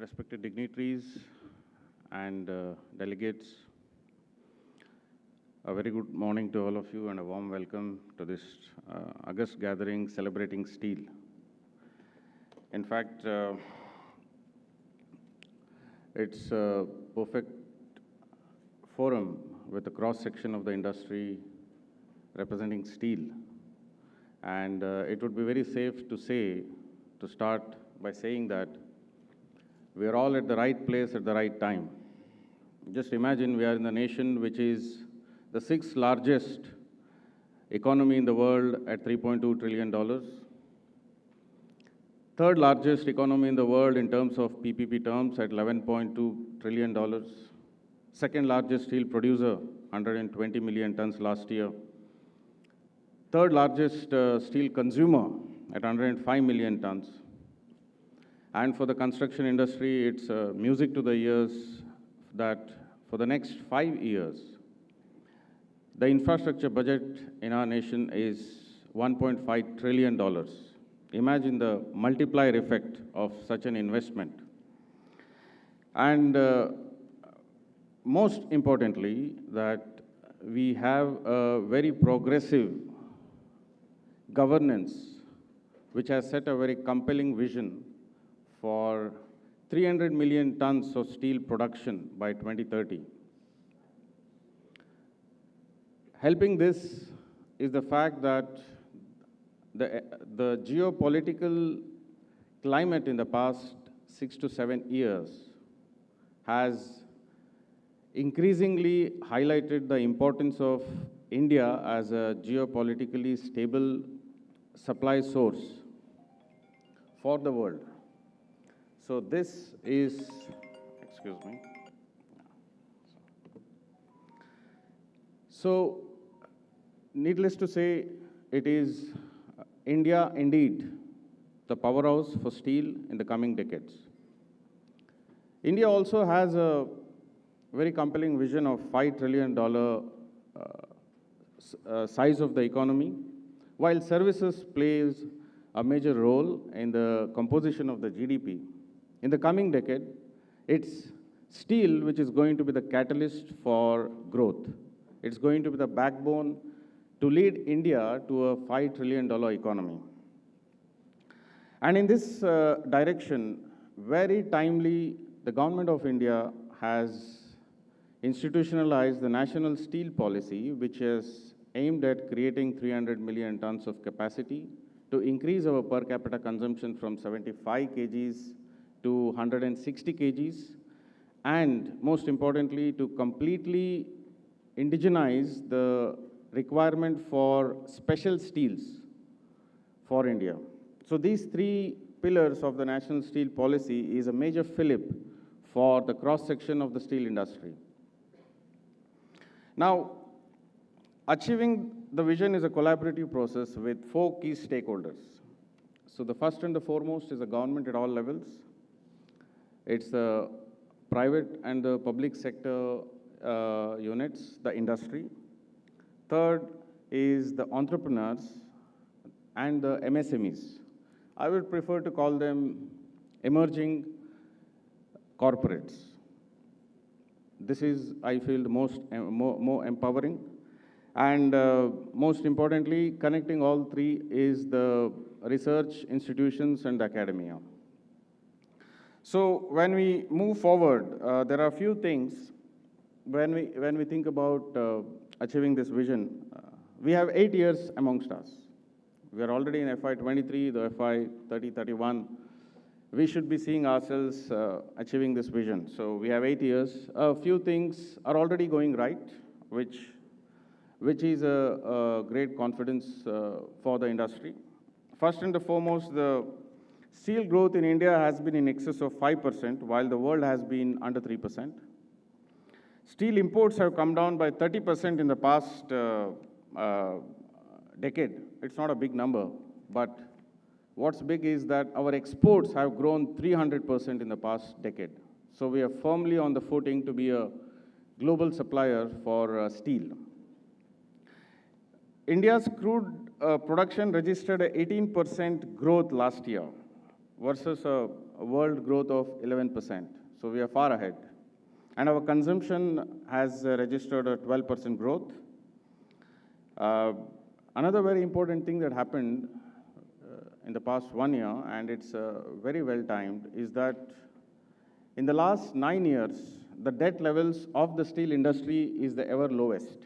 respected dignitaries and delegates, a very good morning to all of you and a warm welcome to this August gathering celebrating steel. In fact, it's a perfect forum with a cross-section of the industry representing steel. And it would be very safe to start by saying that we are all at the right place at the right time. Just imagine we are in the nation which is the sixth largest economy in the world at $3.2 trillion, third largest economy in the world in terms of PPP terms at $11.2 trillion, second largest steel producer, 120 million tons last year, third largest steel consumer at 105 million tons. And for the construction industry, it's music to the ears that for the next 5 years, the infrastructure budget in our nation is $1.5 trillion. Imagine the multiplier effect of such an investment. And most importantly, that we have a very progressive governance which has set a very compelling vision for 300 million tons of steel production by 2030. Helping this is the fact that the geopolitical climate in the past 6 to 7 years has increasingly highlighted the importance of India as a geopolitically stable supply source for the world. So this is, excuse me. So needless to say, it is India indeed the powerhouse for steel in the coming decades. India also has a very compelling vision of $5 trillion size of the economy, while services plays a major role in the composition of the GDP. In the coming decade, it's steel which is going to be the catalyst for growth. It's going to be the backbone to lead India to a $5 trillion economy. And in this direction, very timely, the government of India has institutionalized the national steel policy, which is aimed at creating 300 million tons of capacity to increase our per capita consumption from 75 kgs to 160 kgs, and most importantly, to completely indigenize the requirement for special steels for India. So these three pillars of the national steel policy is a major fillip for the cross-section of the steel industry. Now, achieving the vision is a collaborative process with 4 key stakeholders. So the first and the foremost is the government at all levels. It's the private and the public sector units, the industry. Third is the entrepreneurs and the MSMEs. I would prefer to call them emerging corporates. This is, I feel, the more empowering. And most importantly, connecting all three is the research institutions and academia. So when we move forward, there are a few things when we think about achieving this vision. We have 8 years amongst us. We are already in FY23, the FY30-31. We should be seeing ourselves achieving this vision. So we have 8 years. A few things are already going right, which is a great confidence for the industry. First and foremost, the steel growth in India has been in excess of 5%, while the world has been under 3%. Steel imports have come down by 30% in the past decade. It's not a big number, but what's big is that our exports have grown 300% in the past decade. So we are firmly on the footing to be a global supplier for steel. India's crude production registered an 18% growth last year versus a world growth of 11%. So we are far ahead. And our consumption has registered a 12% growth. Another very important thing that happened in the past 1 year, and it's very well timed, is that in the last 9 years, the debt levels of the steel industry is the ever lowest.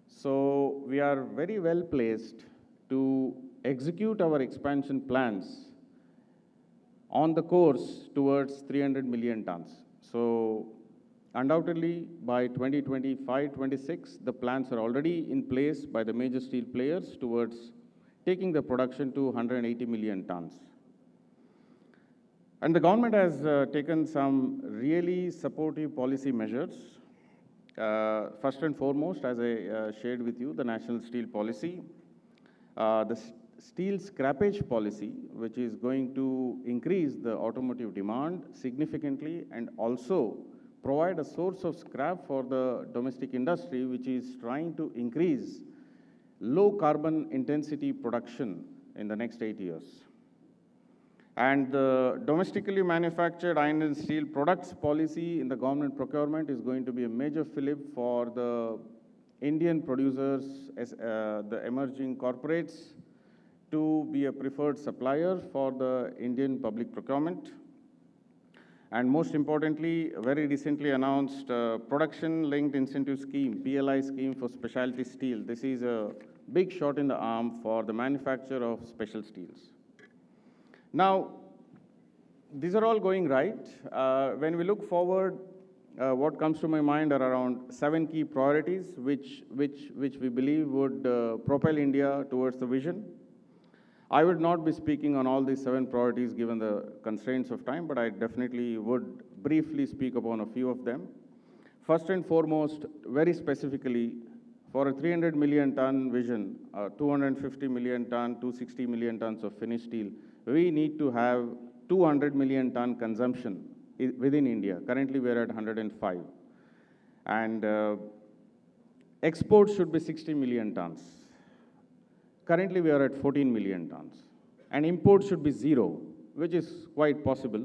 So we are very well placed to execute our expansion plans on the course towards 300 million tons. So undoubtedly, by 2025-26, the plans are already in place by the major steel players towards taking the production to 180 million tons. And the government has taken some really supportive policy measures. First and foremost, as I shared with you, the National Steel Policy, the steel scrappage policy, which is going to increase the automotive demand significantly and also provide a source of scrap for the domestic industry, which is trying to increase low carbon intensity production in the next 8 years. And the domestically manufactured iron and steel products policy in the government procurement is going to be a major fillip for the Indian producers, as, the emerging corporates, to be a preferred supplier for the Indian public procurement. And most importantly, very recently announced production-linked incentive scheme, PLI scheme for specialty steel. This is a big shot in the arm for the manufacture of special steels. Now, these are all going right. When we look forward, what comes to my mind are around 7 key priorities, which we believe would propel India towards the vision. I would not be speaking on all these 7 priorities given the constraints of time, but I definitely would briefly speak upon a few of them. First and foremost, very specifically, for a 300 million ton vision, 250 million ton, 260 million tons of finished steel, we need to have 200 million ton consumption within India. Currently, we are at 105. And exports should be 60 million tons. Currently, we are at 14 million tons. And imports should be 0, which is quite possible.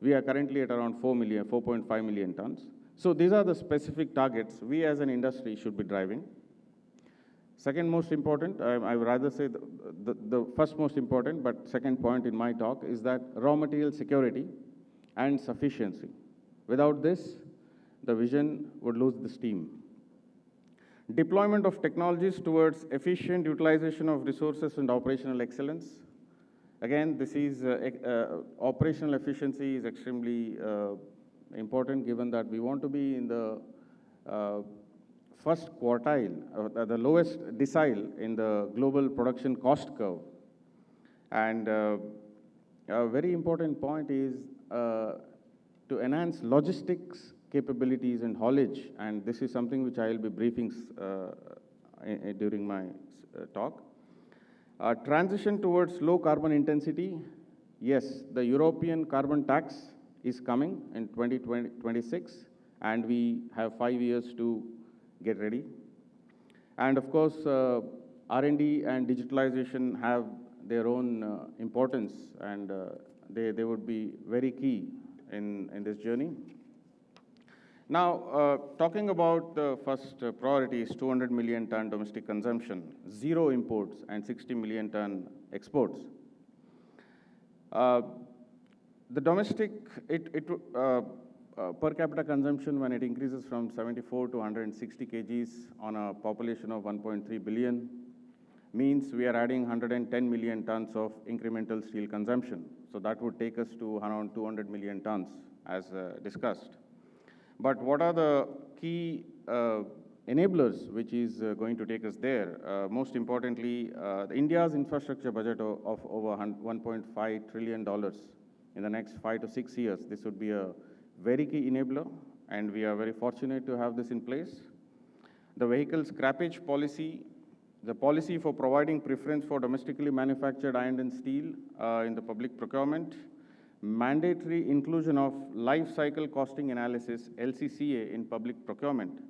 We are currently at around 4.5 million tons. So these are the specific targets we as an industry should be driving. Second most important, I would rather say the first most important, but second point in my talk is that raw material security and sufficiency. Without this, the vision would lose the steam. Deployment of technologies towards efficient utilization of resources and operational excellence. Again, this is operational efficiency is extremely important given that we want to be in the first quartile, the lowest decile in the global production cost curve. And a very important point is to enhance logistics capabilities and haulage, and this is something which I will be briefing during my talk. Transition towards low carbon intensity. Yes, the European carbon tax is coming in 2026, and we have 5 years to get ready. And of course, R&D and digitalization have their own importance, and they would be very key in this journey. Now, talking about the first priority is 200 million ton domestic consumption, 0 imports, and 60 million ton exports. The domestic, per capita consumption, when it increases from 74 to 160 kgs on a population of 1.3 billion, means we are adding 110 million tons of incremental steel consumption. So that would take us to around 200 million tons, as discussed. But what are the key enablers which is going to take us there? Most importantly, India's infrastructure budget of over $1.5 trillion in the next 5 to 6 years. This would be a very key enabler, and we are very fortunate to have this in place. The vehicle scrappage policy, the policy for providing preference for domestically manufactured iron and steel in the public procurement, mandatory inclusion of life cycle costing analysis, LCCA, in public procurement.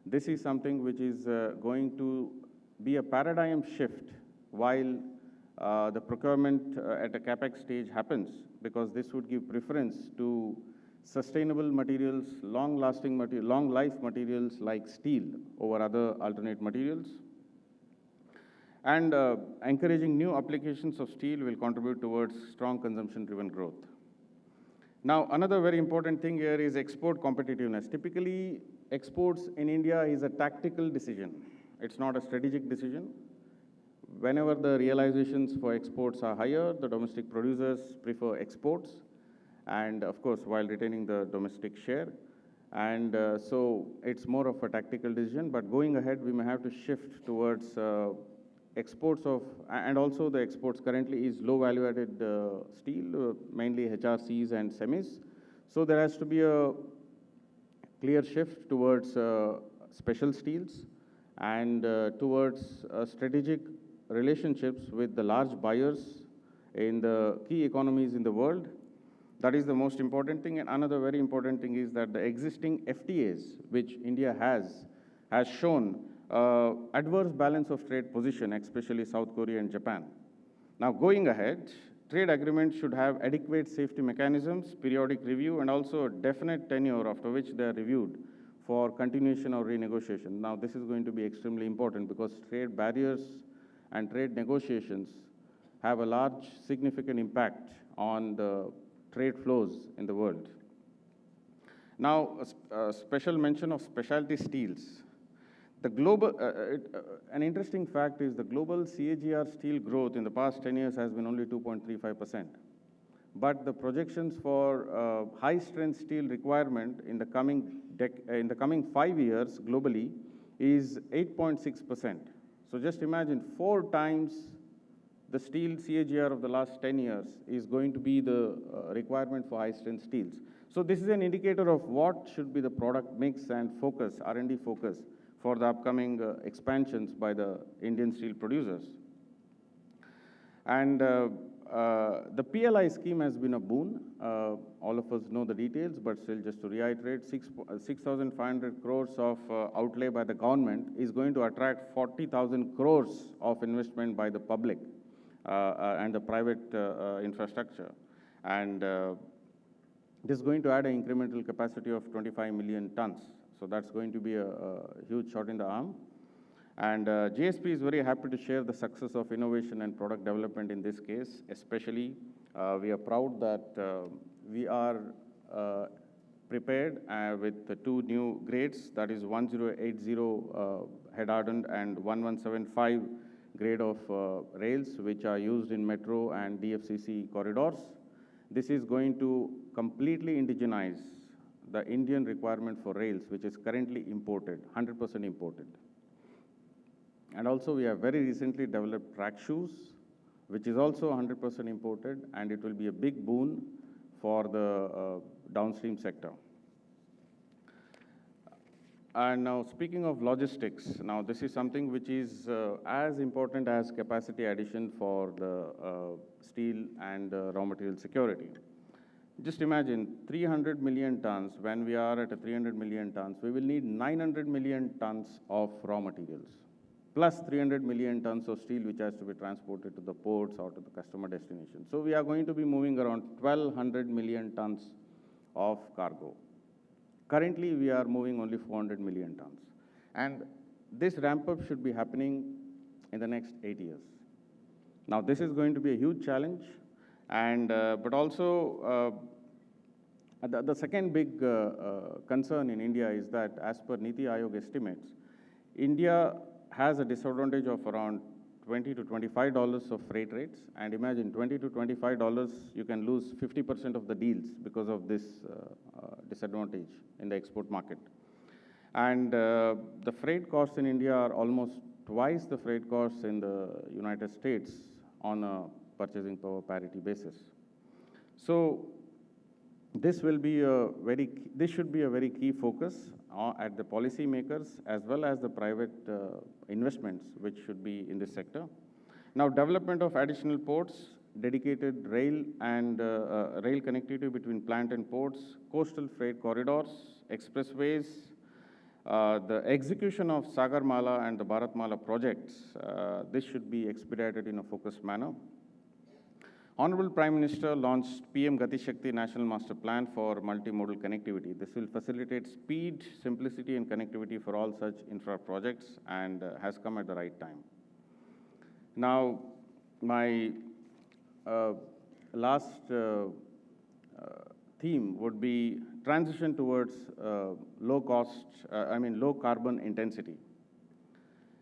This is something which is going to be a paradigm shift while the procurement at a capex stage happens, because this would give preference to sustainable materials, long-lasting material, long-life materials like steel over other alternate materials. And encouraging new applications of steel will contribute towards strong consumption-driven growth. Now, another very important thing here is export competitiveness. Typically, exports in India is a tactical decision. It's not a strategic decision. Whenever the realizations for exports are higher, the domestic producers prefer exports, and of course, while retaining the domestic share. And so it's more of a tactical decision, but going ahead, we may have to shift towards exports of, and also the exports currently is low value added steel, mainly HRCs and semis. So there has to be a clear shift towards special steels and towards strategic relationships with the large buyers in the key economies in the world. That is the most important thing. And another very important thing is that the existing FTAs, which India has shown adverse balance of trade position, especially South Korea and Japan. Now, going ahead, trade agreements should have adequate safety mechanisms, periodic review, and also a definite tenure after which they are reviewed for continuation or renegotiation. Now, this is going to be extremely important because trade barriers and trade negotiations have a large significant impact on the trade flows in the world. Now, a special mention of specialty steels. The global, an interesting fact is the global CAGR steel growth in the past 10 years has been only 2.35%. But the projections for high-strength steel requirement in the coming 5 years globally is 8.6%. So just imagine 4 times the steel CAGR of the last 10 years is going to be the requirement for high-strength steels. So this is an indicator of what should be the product mix and focus, R&D focus, for the upcoming expansions by the Indian steel producers. And the PLI scheme has been a boon. All of us know the details, but still just to reiterate, 6,500 crores of outlay by the government is going to attract 40,000 crores of investment by the public and the private infrastructure. And this is going to add an incremental capacity of 25 million tons. So that's going to be a huge shot in the arm. And JSP is very happy to share the success of innovation and product development in this case. Especially, we are proud that we are prepared with the 2 new grades, that is 1080 head hardened and 1175 grade of rails, which are used in metro and DFCC corridors. This is going to completely indigenize the Indian requirement for rails, which is currently imported, 100% imported. And also, we have very recently developed track shoes, which is also 100% imported, and it will be a big boon for the downstream sector. And now, speaking of logistics, now this is something which is as important as capacity addition for the steel and raw material security. Just imagine 300 million tons. When we are at a 300 million tons, we will need 900 million tons of raw materials, plus 300 million tons of steel, which has to be transported to the ports or to the customer destination. So we are going to be moving around 1,200 million tons of cargo. Currently, we are moving only 400 million tons. And this ramp up should be happening in the next 8 years. Now, this is going to be a huge challenge. And, but also, the second big concern in India is that as per Niti Aayog estimates, India has a disadvantage of around $20 to $25 of freight rates. And imagine $20 to $25, you can lose 50% of the deals because of this disadvantage in the export market. And the freight costs in India are almost twice the freight costs in the United States on a purchasing power parity basis. So this will be this should be a very key focus at the policy makers as well as the private investments which should be in this sector. Now, development of additional ports, dedicated rail and rail connectivity between plant and ports, coastal freight corridors, expressways, The execution of Sagarmala and the Bharatmala projects, this should be expedited in a focused manner. Honorable Prime Minister launched PM Gati Shakti National Master Plan for multimodal connectivity. This will facilitate speed, simplicity, and connectivity for all such infra projects and has come at the right time. Now, my last theme would be transition towards low carbon intensity.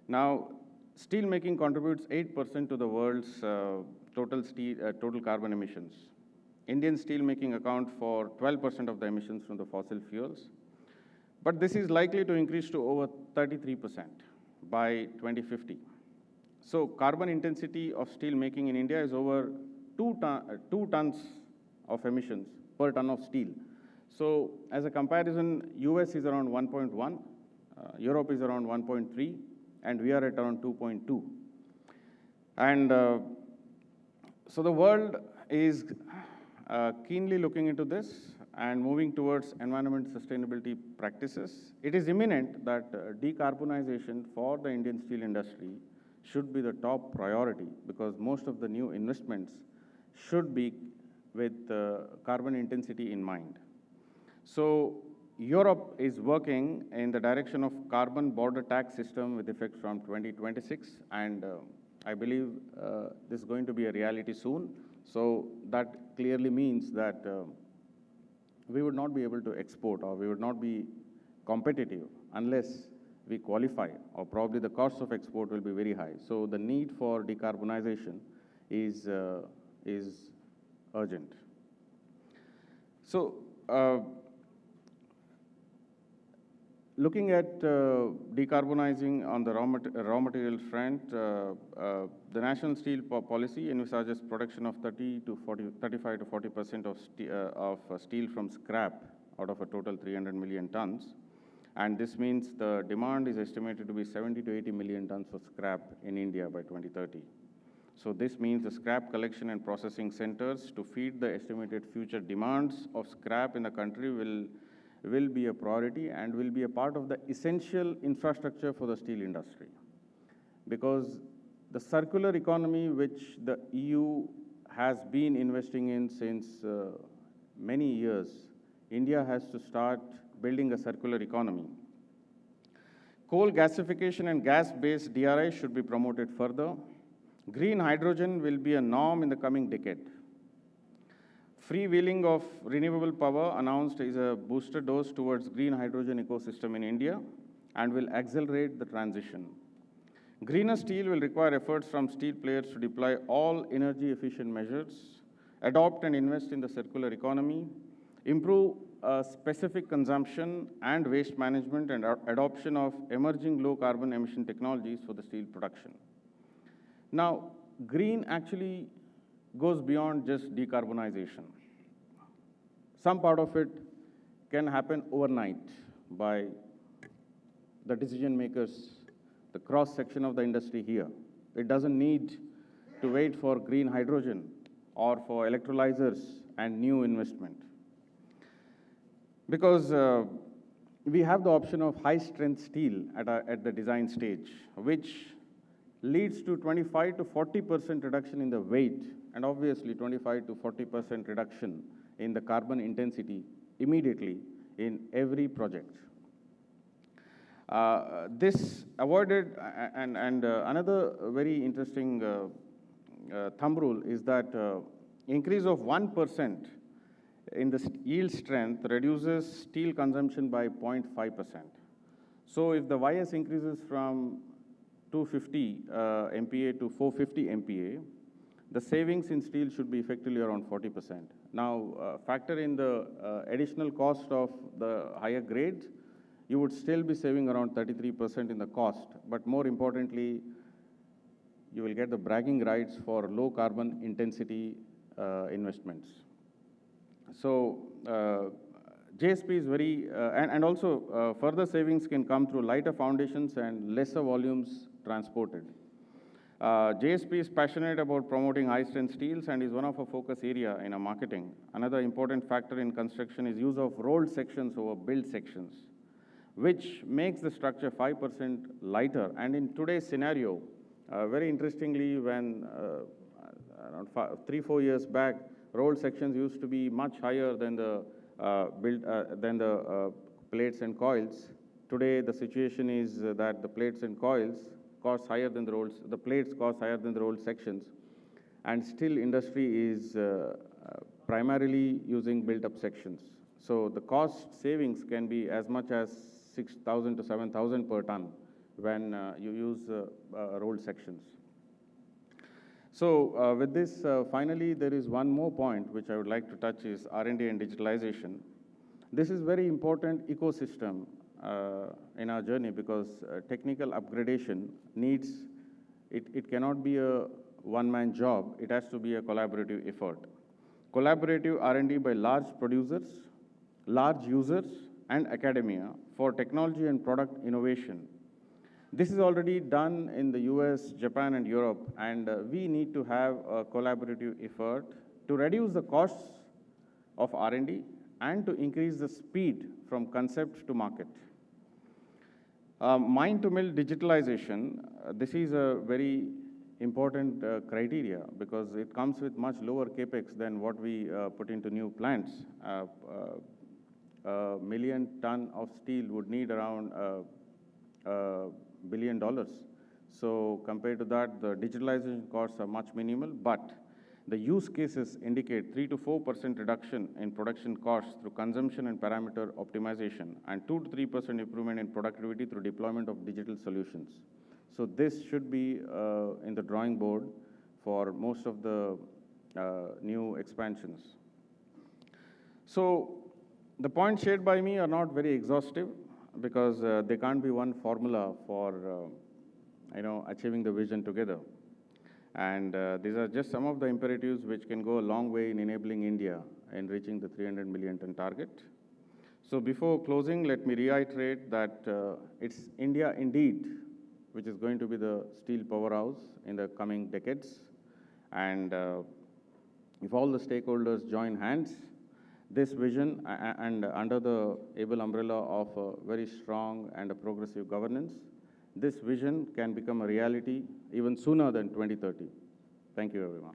Now, steel making contributes 8% to the world's total carbon emissions. Indian steel making account for 12% of the emissions from the fossil fuels, but this is likely to increase to over 33% by 2050. So carbon intensity of steel making in India is over 2 tons of emissions per ton of steel. So as a comparison, US is around 1.1, Europe is around 1.3, and we are at around 2.2. And so the world is keenly looking into this and moving towards environment sustainability practices. It is imminent that decarbonization for the Indian steel industry should be the top priority, because most of the new investments should be with carbon intensity in mind. So Europe is working in the direction of carbon border tax system with effect from 2026, and I believe this is going to be a reality soon. So that clearly means that we would not be able to export, or we would not be competitive unless we qualify, or probably the cost of export will be very high. So the need for decarbonization is urgent. So looking at decarbonizing on the raw material front, the National Steel Policy envisages production of 35 to 40% of steel from scrap out of a total 300 million tons. And this means the demand is estimated to be 70 to 80 million tons of scrap in India by 2030. So this means the scrap collection and processing centers to feed the estimated future demands of scrap in the country will be a priority and will be a part of the essential infrastructure for the steel industry. Because the circular economy, which the EU has been investing in since many years, India has to start building a circular economy. Coal gasification and gas-based DRI should be promoted further. Green hydrogen will be a norm in the coming decade. Freewheeling of renewable power announced is a booster dose towards green hydrogen ecosystem in India and will accelerate the transition. Greener steel will require efforts from steel players to deploy all energy efficient measures, adopt and invest in the circular economy, improve specific consumption and waste management, and adoption of emerging low carbon emission technologies for the steel production. Now, green actually goes beyond just decarbonization. Some part of it can happen overnight by the decision makers, the cross section of the industry here. It doesn't need to wait for green hydrogen or for electrolyzers and new investment. Because we have the option of high strength steel at the design stage, which leads to 25 to 40% reduction in the weight, and obviously 25 to 40% reduction in the carbon intensity immediately in every project. This avoided, and another very interesting thumb rule is that increase of 1% in the yield strength reduces steel consumption by 0.5%. So if the YS increases from 250 MPa to 450 MPa, the savings in steel should be effectively around 40%. Now, factor in the additional cost of the higher grades, you would still be saving around 33% in the cost, but more importantly, you will get the bragging rights for low carbon intensity investments. So JSP is very, and also further savings can come through lighter foundations and lesser volumes transported. JSP is passionate about promoting high-strength steels and is one of our focus area in our marketing. Another important factor in construction is use of rolled sections over built sections. which makes the structure 5% lighter. And in today's scenario, very interestingly, when around 3-4 years back, rolled sections used to be much higher than the plates and coils. Today, the situation is that the plates and coils cost higher than the plates cost higher than the rolled sections, and still industry is primarily using built-up sections. So the cost savings can be as much as 6,000 to 7,000 per ton when you use rolled sections. So with this, finally, there is one more point which I would like to touch is R&D and digitalization. This is very important ecosystem in our journey because technical upgradation needs, it cannot be a one-man job, it has to be a collaborative effort. Collaborative R&D by large producers, large users, and academia for technology and product innovation. This is already done in the US, Japan, and Europe, and we need to have a collaborative effort to reduce the costs of R&D and to increase the speed from concept to market. Mine-to-mill digitalization, this is a very important criteria because it comes with much lower capex than what we put into new plants. A million ton of steel would need around $1 billion. So compared to that, the digitalization costs are much minimal, but the use cases indicate 3 to 4% reduction in production costs through consumption and parameter optimization, and 2 to 3% improvement in productivity through deployment of digital solutions. So this should be in the drawing board for most of the new expansions. So the points shared by me are not very exhaustive because there can't be one formula for achieving the vision together. And these are just some of the imperatives which can go a long way in enabling India in reaching the 300 million ton target. So before closing, let me reiterate that it's India indeed which is going to be the steel powerhouse in the coming decades. And if all the stakeholders join hands, this vision and under the able umbrella of a very strong and a progressive governance, this vision can become a reality even sooner than 2030. Thank you, everyone.